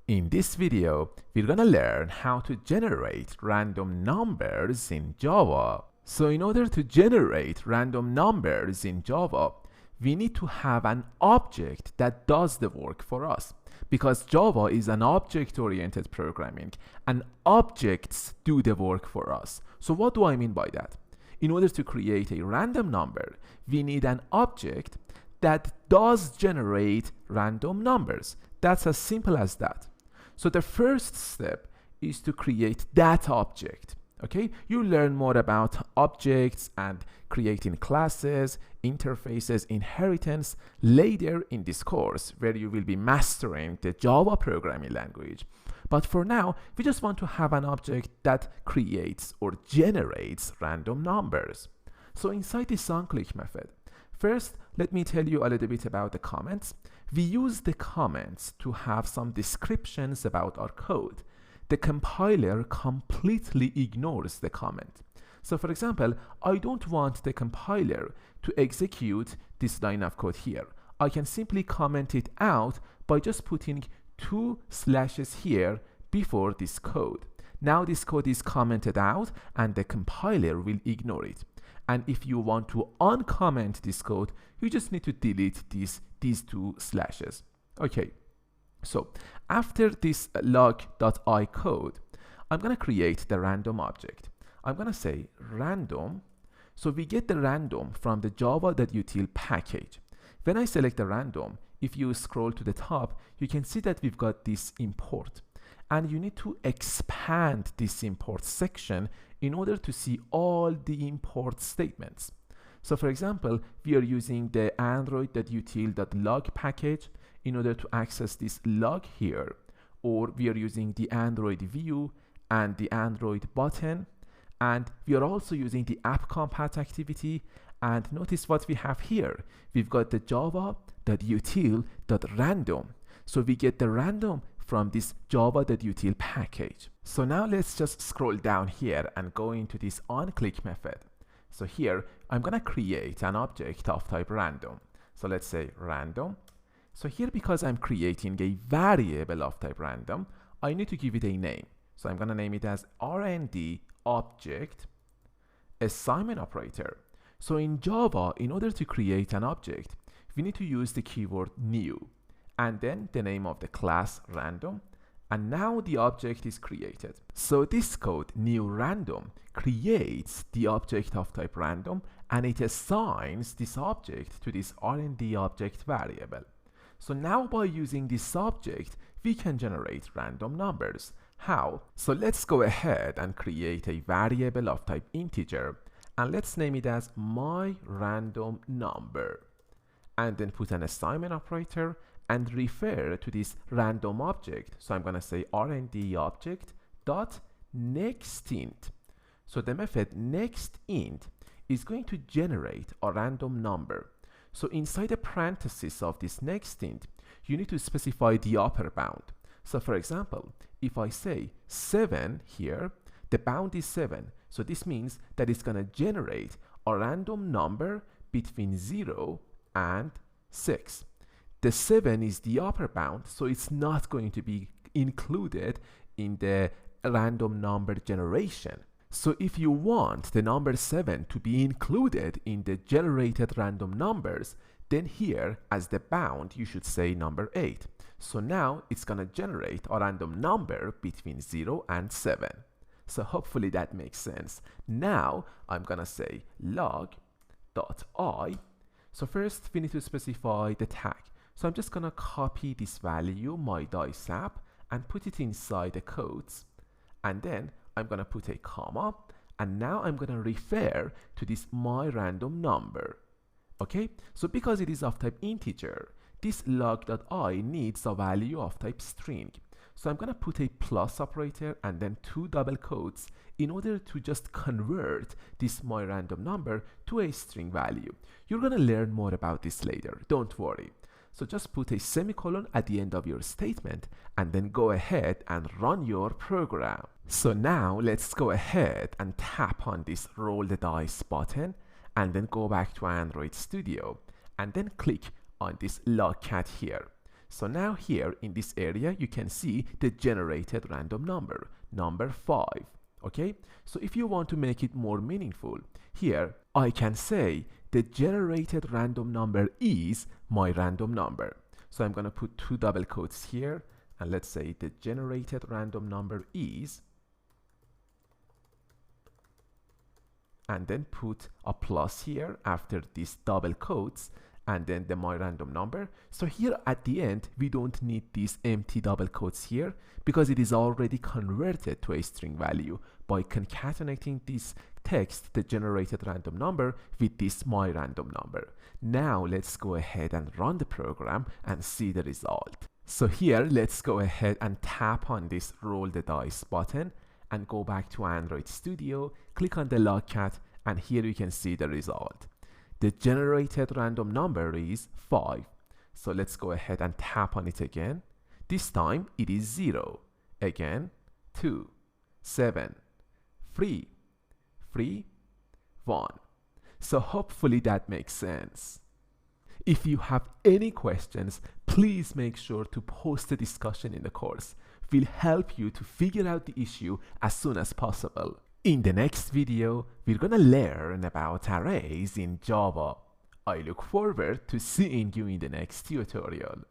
In this video, we're gonna learn how to generate random numbers in Java. So in order to generate random numbers in Java, we need to have an object that does the work for us. Because Java is an object-oriented programming, and objects do the work for us. So what do I mean by that? In order to create a random number, we need an object that does generate random numbers. That's as simple as that. So the first step is to create that object. Okay, you learn more about objects and creating classes, interfaces, inheritance later in this course, where you will be mastering the Java programming language. But for now, we just want to have an object that creates or generates random numbers. So inside this onClick method, first, let me tell you a little bit about the comments. We use the comments to have some descriptions about our code. The compiler completely ignores the comment. So for example, I don't want the compiler to execute this line of code here. I can simply comment it out by just putting 2 slashes here before this code. Now this code is commented out and the compiler will ignore it. And if you want to uncomment this code, you just need to delete these 2 slashes. Okay. So after this log.i code, I'm going to create the random object. I'm going to say random. So we get the random from the java.util package. When I select the random, if you scroll to the top, you can see that we've got this import. And you need to expand this import section in order to see all the import statements. So for example, we are using the android.util.log package in order to access this log here, or we are using the Android view and the Android button, and we are also using the app-compat activity. And notice what we have here. We've got the java.util.random. So we get the random from this java.util package. So now let's just scroll down here and go into this onClick method. So here, I'm gonna create an object of type random. So let's say random. So here, because I'm creating a variable of type random, I need to give it a name. So I'm gonna name it as rnd object assignment operator. So in Java, in order to create an object, we need to use the keyword new, and then the name of the class random, and now the object is created. So this code, new random, creates the object of type random, and it assigns this object to this rnd object variable. So now by using this object, we can generate random numbers. How? So let's go ahead and create a variable of type integer, and let's name it as my random number, and then put an assignment operator and refer to this random object. So I'm going to say rnd object dot nextInt. So the method nextInt is going to generate a random number. So inside the parenthesis of this nextInt, you need to specify the upper bound. So for example, if I say 7 here, the bound is 7. So this means that it's going to generate a random number between 0 and 6. The 7 is the upper bound, so it's not going to be included in the random number generation. So if you want the number 7 to be included in the generated random numbers, then here as the bound you should say number 8. So now it's going to generate a random number between 0 and 7. So hopefully that makes sense. Now I'm going to say log.i. So first we need to specify the tag. So I'm just going to copy this value, my dice app, and put it inside the quotes. And then I'm going to put a comma, and now I'm going to refer to this my random number. Okay, so because it is of type integer, this log.i needs a value of type string. So I'm going to put a plus operator and then 2 double quotes in order to just convert this my random number to a string value. You're going to learn more about this later, don't worry. So just put a semicolon at the end of your statement and then go ahead and run your program. So now let's go ahead and tap on this roll the dice button and then go back to Android Studio and then click on this logcat here. So now here in this area, you can see the generated random number, number 5. Okay, so if you want to make it more meaningful, here I can say the generated random number is my random number. So I'm going to put 2 double quotes here, and let's say the generated random number is, and then put a plus here after these double quotes, and then the my random number. So here at the end, we don't need these empty double quotes here because it is already converted to a string value by concatenating this text, the generated random number, with this my random number. Now let's go ahead and run the program and see the result. So here, let's go ahead and tap on this roll the dice button and go back to Android Studio, click on the logcat, and here you can see the result. The generated random number is 5. So let's go ahead and tap on it again. This time it is 0. Again, 2, 7, 3, 3, 1. So hopefully that makes sense. If you have any questions, please make sure to post a discussion in the course. We'll help you to figure out the issue as soon as possible. In the next video, we're gonna learn about arrays in Java. I look forward to seeing you in the next tutorial.